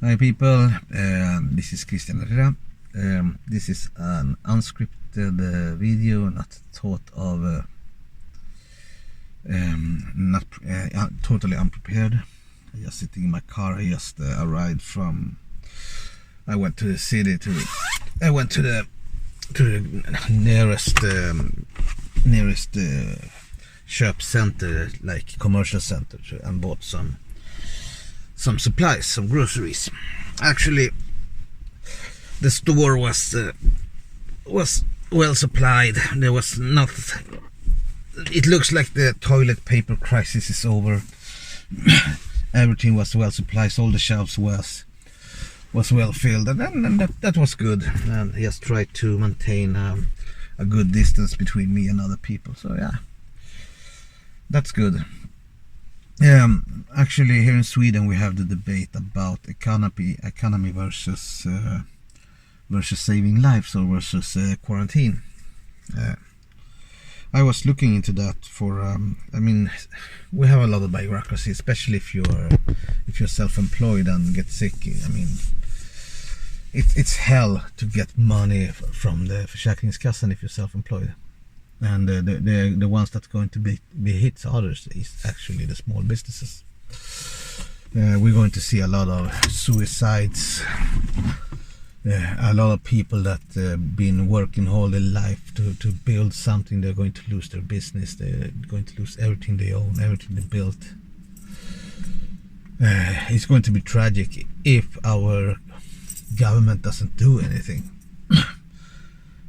Hi people, this is Christian Herrera. This is an unscripted video, not thought of, totally unprepared. I just sitting in my car. I just arrived from. I went to the city I went to the nearest shop center, like commercial center, and bought some supplies, some groceries. Actually, the store was well supplied. There was not. It looks like the toilet paper crisis is over. Everything was well supplied. All the shelves was well filled, and that was good. And I just tried to maintain a good distance between me and other people. So yeah, that's good. Actually, here in Sweden we have the debate about economy versus saving lives, or versus quarantine. I was looking into that for. I mean, we have a lot of bureaucracy, especially if you're self-employed and get sick. I mean, it's hell to get money from the Försäkringskassan if you're self-employed. And the ones that's going to be hit others is actually the small businesses. We're going to see a lot of suicides, a lot of people that been working all their life to build something. They're going to lose their business. They're going to lose everything they own, everything they built. It's going to be tragic if our government doesn't do anything.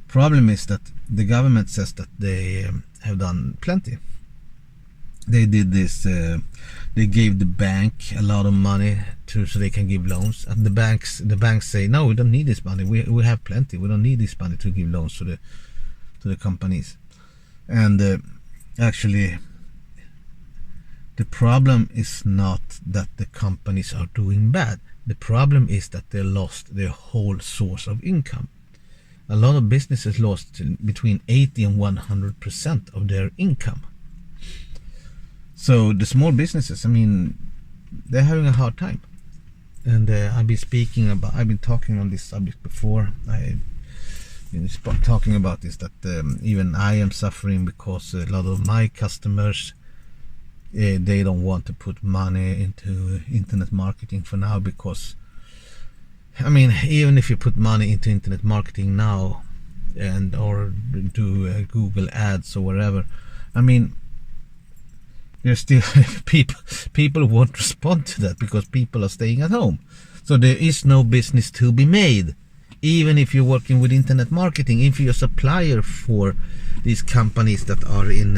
Problem is that the government says that they have done plenty. They did this. They gave the bank a lot of money so they can give loans, and the banks say, no, we don't need this money. We have plenty. We don't need this money to give loans to the companies. And actually, the problem is not that the companies are doing bad. The problem is that they lost their whole source of income. A lot of businesses lost between 80 and 100% of their income. So the small businesses, I mean, they're having a hard time. And I've been talking on this subject before. I've been talking about this, that even I am suffering because a lot of my customers, they don't want to put money into internet marketing for now, because I mean, even if you put money into internet marketing now or do Google ads or whatever, I mean, there's still people won't respond to that because people are staying at home. So there is no business to be made. Even if you're working with internet marketing, if you're a supplier for these companies that are in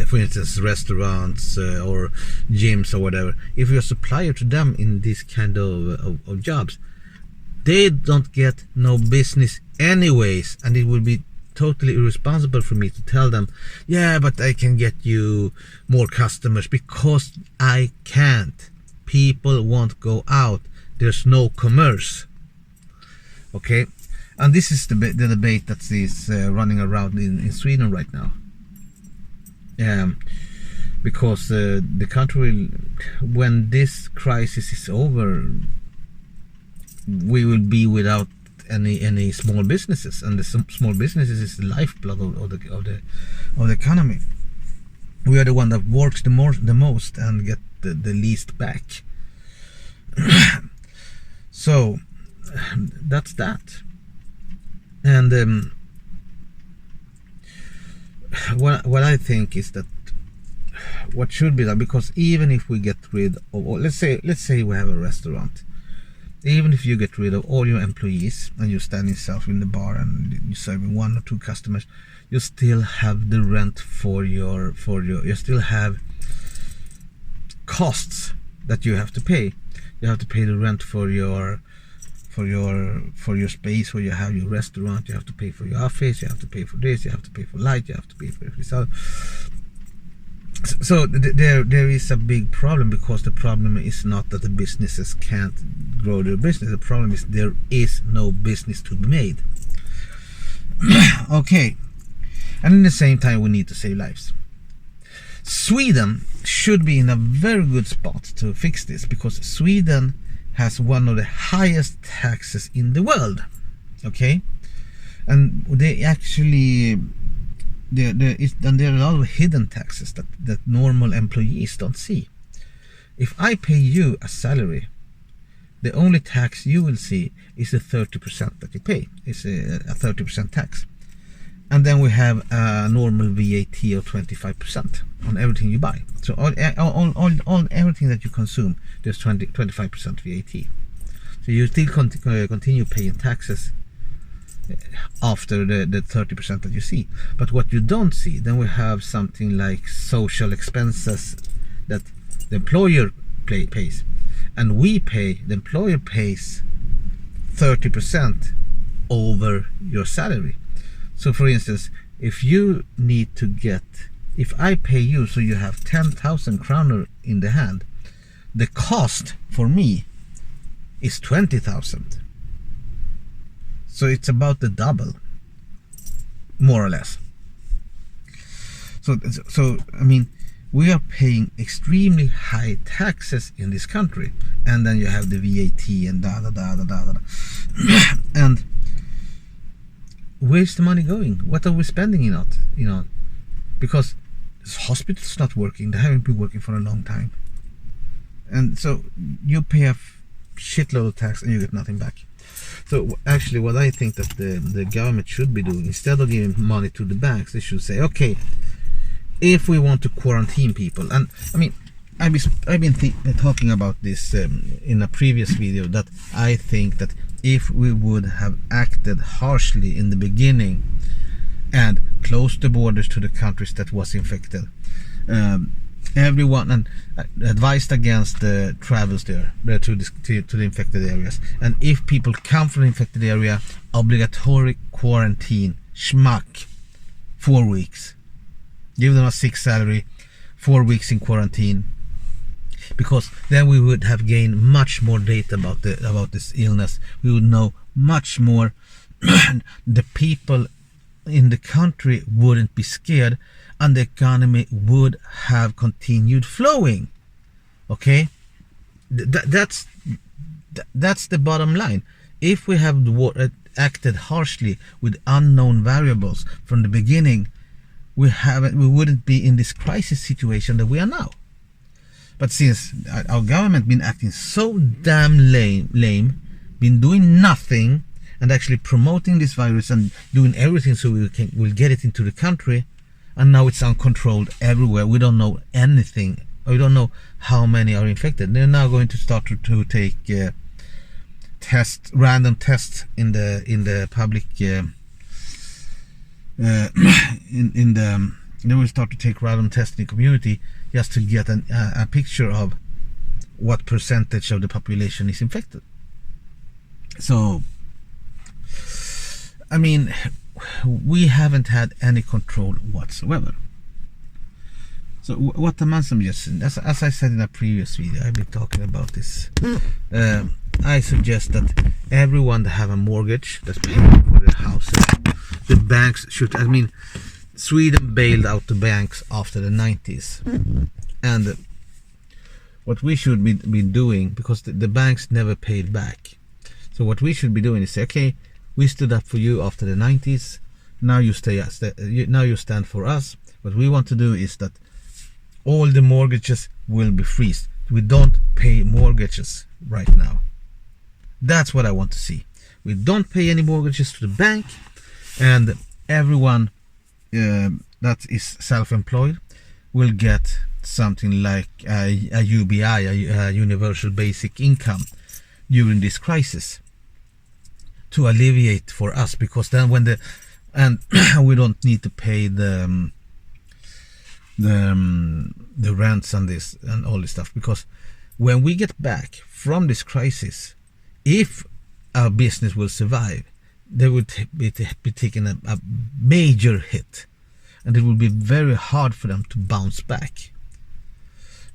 for instance, restaurants or gyms or whatever, if you're a supplier to them in this kind of jobs, they don't get no business anyways, and it would be totally irresponsible for me to tell them, yeah, but I can get you more customers, because I can't. People won't go out. There's no commerce. Okay, and this is the debate that is running around in Sweden right now. Because the country will, when this crisis is over, we will be without any small businesses, and the small businesses is the lifeblood of the economy. We are the one that works the most and get the least back. So that's that. And what I think is that what should be done, because even if we get rid of, let's say we have a restaurant, even if you get rid of all your employees and you stand yourself in the bar and you're serving one or two customers, you still have the rent for your you still have costs that you have to pay. You have to pay the rent for your space where you have your restaurant. You have to pay for your office. You have to pay for this. You have to pay for light. You have to pay for this. So there is a big problem, because the problem is not that the businesses can't grow their business. The problem is there is no business to be made. Okay, and at the same time we need to save lives. Sweden should be in a very good spot to fix this, because Sweden has one of the highest taxes in the world. Okay, and they actually there are a lot of hidden taxes that normal employees don't see. If I pay you a salary, the only tax you will see is the 30% that you pay. It's a 30% tax. And then we have a normal VAT of 25% on everything you buy. So all everything that you consume, there's 25% VAT. So you still continue paying taxes after the 30% that you see. But what you don't see, then we have something like social expenses that the employer pays. And the employer pays 30% over your salary. So for instance, if I pay you so you have 10,000 kronor in the hand, the cost for me is 20,000. So it's about the double, more or less. So I mean, we are paying extremely high taxes in this country, and then you have the VAT and and where's the money going? What are we spending it on? Because this hospital's not working. They haven't been working for a long time, and so you pay a shitload of tax and you get nothing back. So actually, what I think that the government should be doing, instead of giving money to the banks, they should say, okay, if we want to quarantine people, and I mean, I've been talking about this in a previous video, that I think that if we would have acted harshly in the beginning and closed the borders to the countries that was infected, everyone, and advised against the travels there to the infected areas, and if people come from the infected area, obligatory quarantine, schmuck, 4 weeks. Give them a sick salary, 4 weeks in quarantine, because then we would have gained much more data about this illness. We would know much more. The people in the country wouldn't be scared, and the economy would have continued flowing. Okay, that's the bottom line. If we have acted harshly with unknown variables from the beginning, we wouldn't be in this crisis situation that we are now. But since our government been acting so damn lame, been doing nothing, and actually promoting this virus and doing everything so we'll get it into the country, and now it's uncontrolled everywhere. We don't know anything. We don't know how many are infected. They're now going to start to take random tests in the public. They will start to take random tests in the community just to get a picture of what percentage of the population is infected. So, I mean, we haven't had any control whatsoever. So what am I suggesting? As I said in a previous video, I've been talking about this. I suggest that everyone that have a mortgage that's paying for their houses, the banks should, I mean, Sweden bailed out the banks after the 90s. And what we should be doing, because the banks never paid back. So what we should be doing is say, okay, we stood up for you after the 90s. Now you stand for us. What we want to do is that all the mortgages will be freezed. We don't pay mortgages right now. That's what I want to see. We don't pay any mortgages to the bank, and everyone that is self-employed will get something like a UBI, a universal basic income, during this crisis, to alleviate for us, because then we don't need to pay the rents and this and all this stuff, because when we get back from this crisis, if our business will survive, they would be taking a major hit, and it will be very hard for them to bounce back.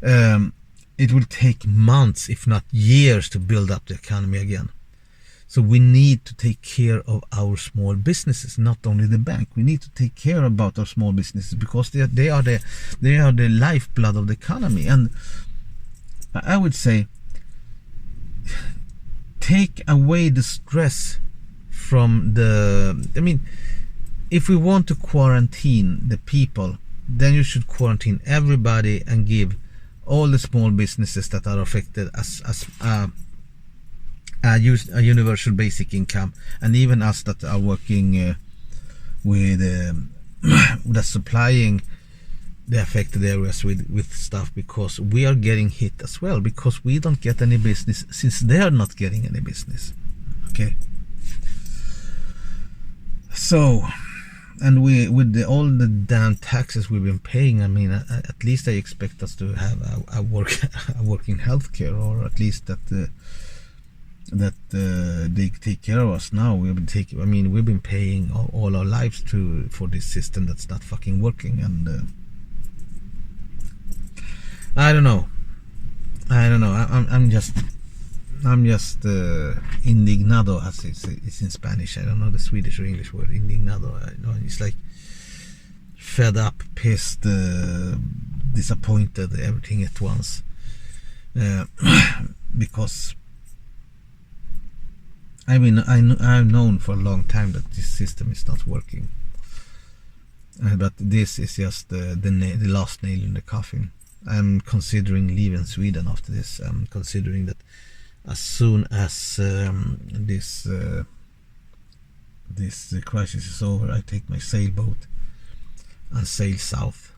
It will take months, if not years, to build up the economy again. So we need to take care of our small businesses, not only the bank. We need to take care about our small businesses, because they are the lifeblood of the economy. And I would say take away the stress from if we want to quarantine the people, then you should quarantine everybody and give all the small businesses that are affected as a universal basic income, and even us that are working with the supplying the affected areas with stuff, because we are getting hit as well, because we don't get any business since they are not getting any business. Okay, so, and we with all the damn taxes we've been paying, I mean, at least I expect us to have a working healthcare, or at least that they take care of us now. We've been paying all our lives for this system that's not fucking working, and I don't know. I'm just indignado, as it's in Spanish. I don't know the Swedish or English word indignado. I know it's like fed up, pissed, disappointed, everything at once, because I've known for a long time that this system is not working, but this is just the last nail in the coffin. I'm considering leaving Sweden after this. I'm considering that as soon as this crisis is over, I take my sailboat and sail south.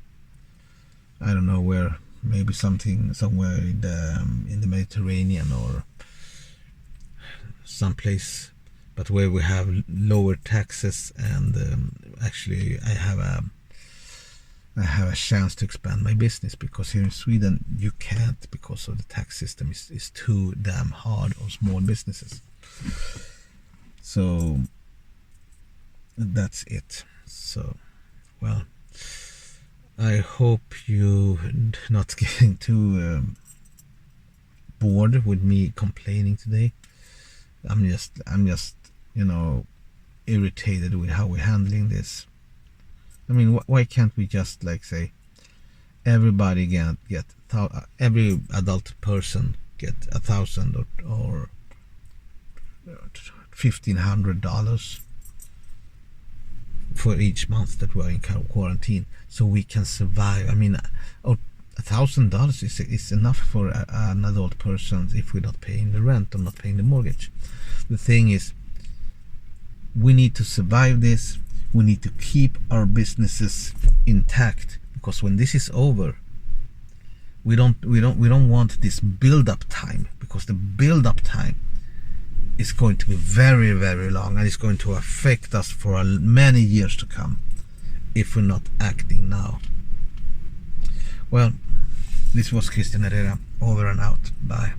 I don't know where, maybe somewhere in the Mediterranean or someplace, but where we have lower taxes, and actually I have a chance to expand my business, because here in Sweden you can't, because of the tax system is too damn hard on small businesses. So that's it. So, well, I hope you're not getting too bored with me complaining today. I'm just irritated with how we're handling this. I mean, why can't we just say everybody get every adult person get $1,000 or $1,500 for each month that we're in quarantine, so we can survive? I mean, $1,000 is enough for an adult person if we're not paying the rent or not paying the mortgage. The thing is, we need to survive this. We need to keep our businesses intact, because when this is over, we don't want this build-up time, because the build-up time is going to be very, very long, and it's going to affect us for many years to come if we're not acting now. Well, this was Christian Herrera, over and out. Bye.